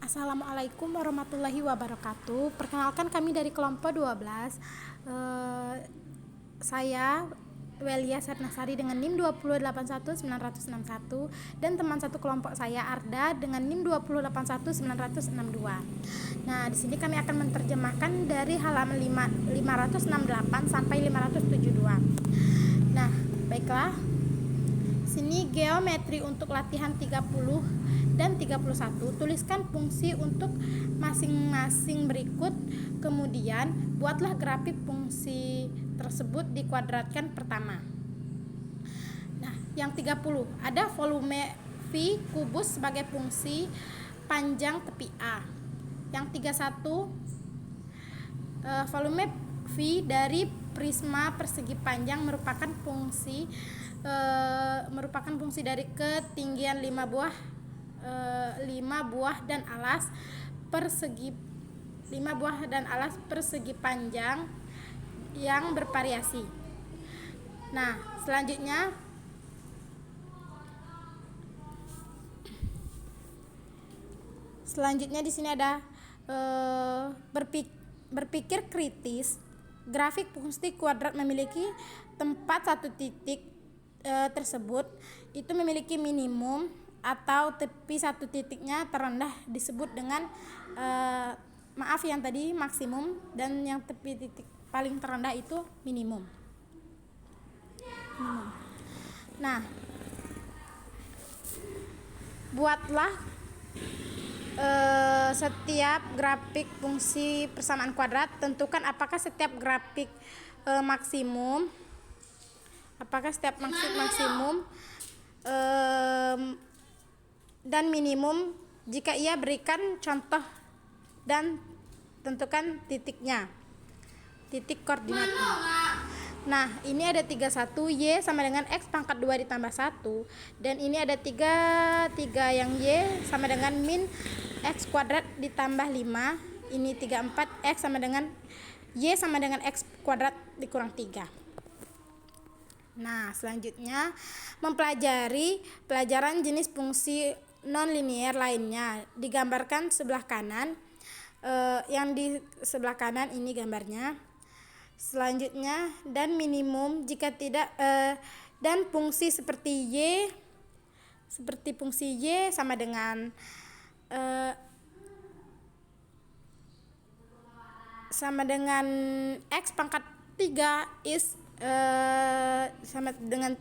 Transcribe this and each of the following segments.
Assalamualaikum warahmatullahi wabarakatuh. Perkenalkan, kami dari kelompok 12. Saya Welia Setnasari dengan NIM 2081961 dan teman satu kelompok saya Arda dengan NIM 2081962. Nah, di sini kami akan menerjemahkan dari halaman 568 sampai 572. Nah, baiklah. Sini geometri untuk latihan 30 dan 31. Tuliskan fungsi untuk masing-masing berikut. Kemudian buatlah grafik fungsi tersebut dikuadratkan pertama. Nah, yang 30 ada volume V kubus sebagai fungsi panjang tepi A. Yang 31 volume V dari prisma persegi panjang merupakan fungsi dari ketinggian 5 buah dan alas persegi panjang yang bervariasi. Nah, selanjutnya di sini ada berpikir kritis. Grafik fungsi kuadrat memiliki tempat satu titik tersebut itu memiliki minimum atau tepi satu titiknya terendah disebut dengan yang tadi maksimum dan yang tepi titik paling terendah itu minimum. Nah, buatlah setiap grafik fungsi persamaan kuadrat. Tentukan apakah setiap grafik maksimum dan minimum. Jika ia, berikan contoh dan tentukan titik koordinatnya. Nah, ini ada 31, Y sama dengan X pangkat 2 ditambah 1. Dan ini ada 3 yang Y sama dengan min X kuadrat ditambah 5. Ini 34, X sama dengan Y sama dengan X kuadrat dikurang 3. Nah, selanjutnya mempelajari pelajaran jenis fungsi non-linear lainnya. Digambarkan sebelah kanan. Yang di sebelah kanan ini gambarnya. Selanjutnya, dan minimum jika tidak dan fungsi seperti fungsi Y sama dengan X pangkat 3 sama dengan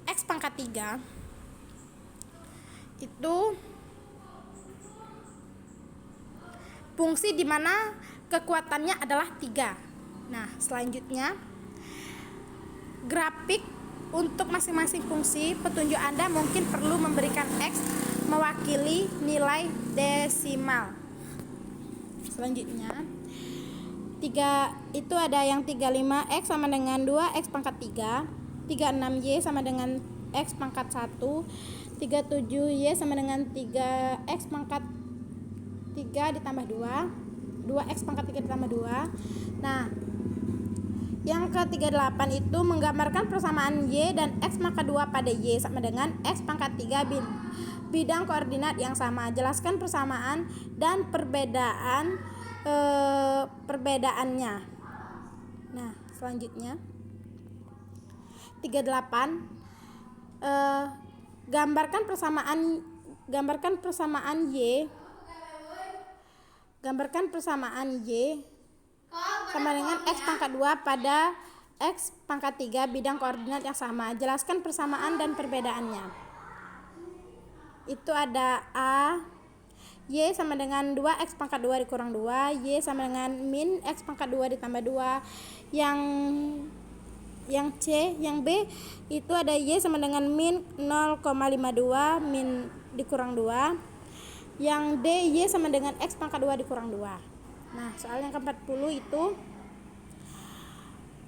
X pangkat 3 itu fungsi di mana kekuatannya adalah 3. Nah, selanjutnya grafik untuk masing-masing fungsi. Petunjuk Anda mungkin perlu memberikan X mewakili nilai desimal. Selanjutnya 3 itu ada yang 35, X sama dengan 2 X pangkat 3, 36 Y sama dengan X pangkat 1, 37 Y sama dengan 3 X pangkat 3 ditambah 2 X pangkat 3 ditambah 2. Nah, yang ke-38 itu menggambarkan persamaan Y dan X maka 2 pada Y sama dengan X pangkat 3 bidang koordinat yang sama. Jelaskan persamaan dan perbedaannya. Nah, selanjutnya 38 gambarkan persamaan Y sama dengan X pangkat 2 pada X pangkat 3 bidang koordinat yang sama. Jelaskan persamaan dan perbedaannya. Itu ada A, Y sama dengan 2 X pangkat 2 dikurang 2, Y sama dengan min X pangkat 2 ditambah 2. Yang B itu ada Y sama dengan min 0,52 min dikurang 2. Yang D, Y sama dengan X pangkat 2 dikurang 2. Nah, soal yang ke-40 itu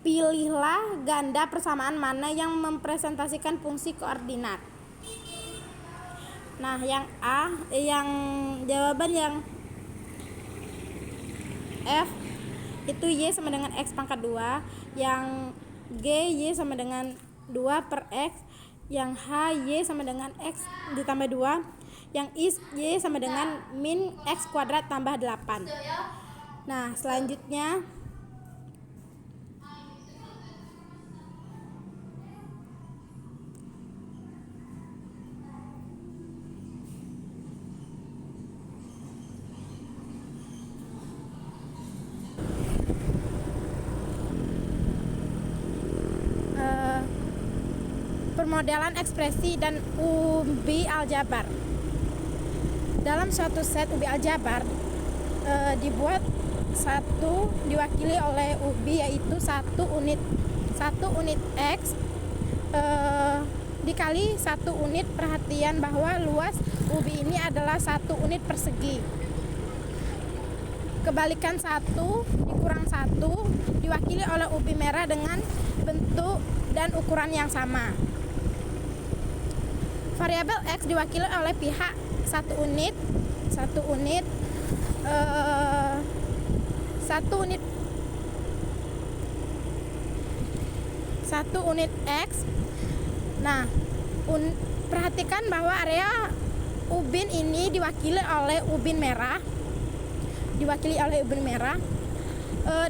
pilihlah ganda persamaan mana yang mempresentasikan fungsi koordinat. Nah, yang A, jawaban yang F itu Y sama dengan X pangkat 2, yang G Y sama dengan 2 per X, yang H Y sama dengan X ditambah 2, yang Y sama dengan min X kuadrat tambah 8. Nah, selanjutnya permodelan ekspresi dan ubi aljabar. Dalam suatu set ubi aljabar dibuat satu diwakili oleh ubi, yaitu 1 unit X dikali 1 unit. Perhatian bahwa luas ubi ini adalah 1 unit persegi. Kebalikan 1 dikurang 1 diwakili oleh ubi merah dengan bentuk dan ukuran yang sama. Variabel X diwakili oleh pihak 1 unit X. Nah, perhatikan bahwa area ubin ini diwakili oleh ubin merah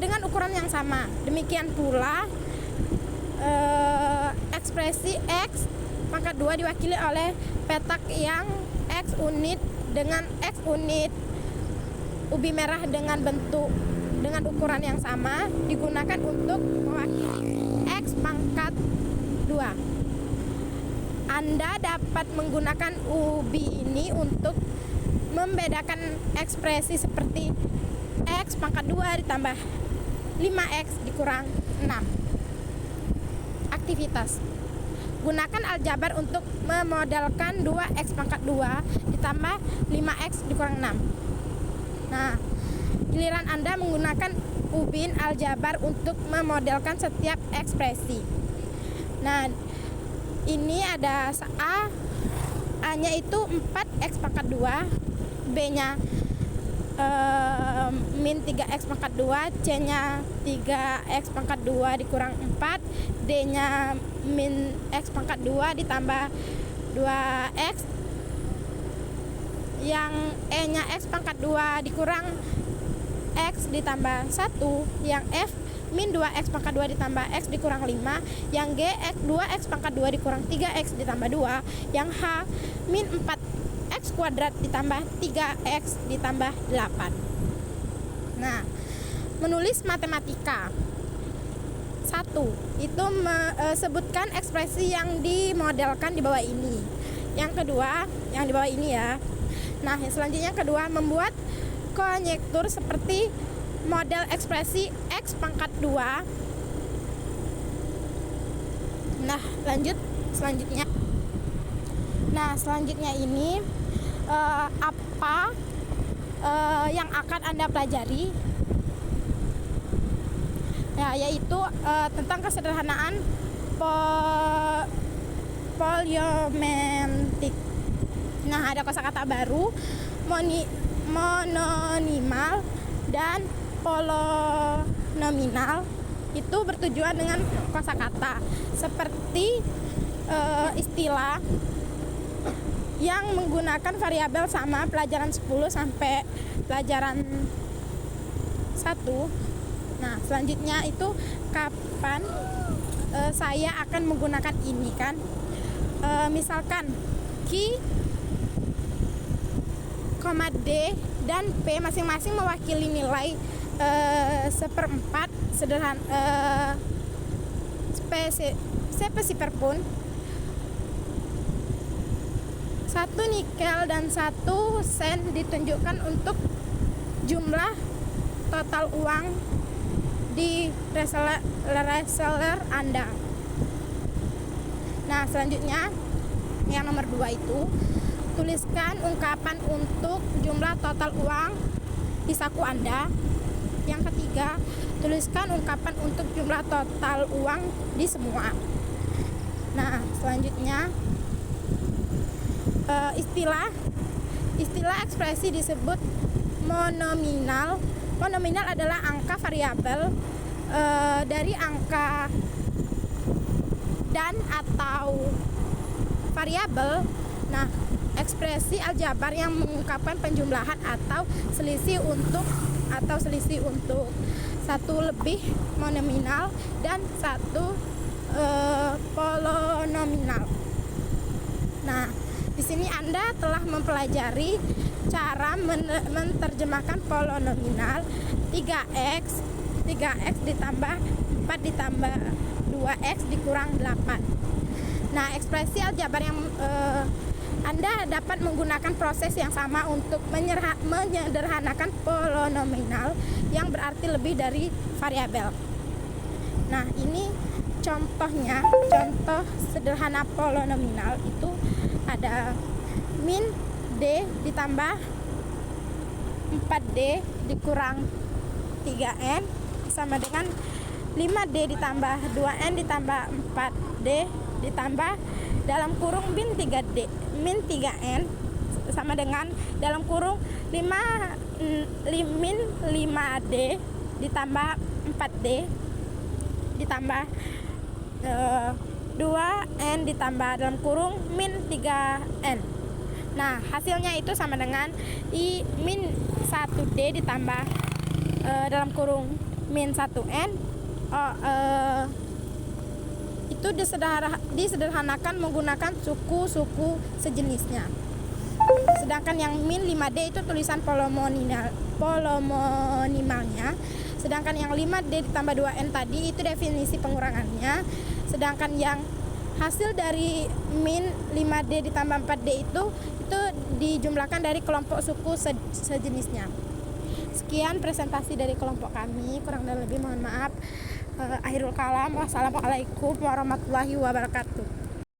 dengan ukuran yang sama. Demikian pula ekspresi X pangkat 2 diwakili oleh petak yang X unit dengan X unit ubi merah dengan bentuk dengan ukuran yang sama digunakan untuk mewakili X pangkat 2. Anda dapat menggunakan ubi ini untuk membedakan ekspresi seperti X pangkat 2 ditambah 5X dikurang 6. Aktivitas: gunakan aljabar untuk memodelkan 2X pangkat 2 ditambah 5X dikurang 6. Nah, giliran Anda menggunakan ubin aljabar untuk memodelkan setiap ekspresi. Nah, ini ada A-nya itu 4X pangkat 2, B-nya min 3X pangkat 2, C-nya 3X pangkat 2 dikurang 4, D-nya min X pangkat 2 ditambah 2X, yang E-nya X pangkat 2 dikurang X ditambah 1, yang F min 2X pangkat 2 ditambah X dikurang 5, yang G 2X pangkat 2 dikurang 3X ditambah 2, yang H min 4X kuadrat ditambah 3X ditambah 8. Nah, menulis matematika. 1. Itu sebutkan ekspresi yang dimodelkan di bawah ini. Yang kedua, yang di bawah ini ya. Nah, yang selanjutnya kedua, membuat konjektur seperti model ekspresi X pangkat 2. Nah, selanjutnya. Nah, selanjutnya ini apa yang akan Anda pelajari? Ya, yaitu tentang kesederhanaan poliometrik. Nah, ada kosakata baru, mononimal dan polonominal. Itu bertujuan dengan kosakata, seperti istilah yang menggunakan variabel sama pelajaran 10 sampai pelajaran 1. Nah, selanjutnya itu kapan saya akan menggunakan ini kan? Misalkan Q, D dan P masing-masing mewakili nilai 1/4 sederhana spesiper pun. 1 nikel dan 1 sen ditunjukkan untuk jumlah total uang di reseller Anda. Nah, selanjutnya yang nomor 2 itu tuliskan ungkapan untuk jumlah total uang di saku Anda. Yang ketiga, tuliskan ungkapan untuk jumlah total uang di semua. Nah, selanjutnya istilah ekspresi disebut monominal. Monominal adalah angka variabel dari angka dan atau variabel. Nah, ekspresi aljabar yang mengungkapkan penjumlahan atau selisih untuk satu lebih monominal dan satu polinomial. Nah, di sini Anda telah mempelajari cara menerjemahkan polinomial 3x ditambah 4 ditambah 2x dikurang 8. Nah, ekspresi aljabar yang Anda dapat menggunakan proses yang sama untuk menyederhanakan polinomial yang berarti lebih dari variabel. Nah, ini contohnya, contoh sederhana polinomial itu ada min D ditambah 4D dikurang 3N sama dengan 5D ditambah 2N ditambah 4D ditambah dalam kurung min 3N sama dengan dalam kurung 5D ditambah 4D ditambah 2N ditambah dalam kurung min 3N. Nah, hasilnya itu sama dengan min 1D ditambah dalam kurung min 1N. Itu disederhanakan menggunakan suku-suku sejenisnya. Sedangkan yang min 5D itu tulisan polinomialnya. Sedangkan yang 5D ditambah 2N tadi itu definisi pengurangannya. Sedangkan yang hasil dari min 5D ditambah 4D itu dijumlahkan dari kelompok suku sejenisnya. Sekian presentasi dari kelompok kami, kurang dan lebih mohon maaf. Akhirul kalam, wassalamualaikum warahmatullahi wabarakatuh.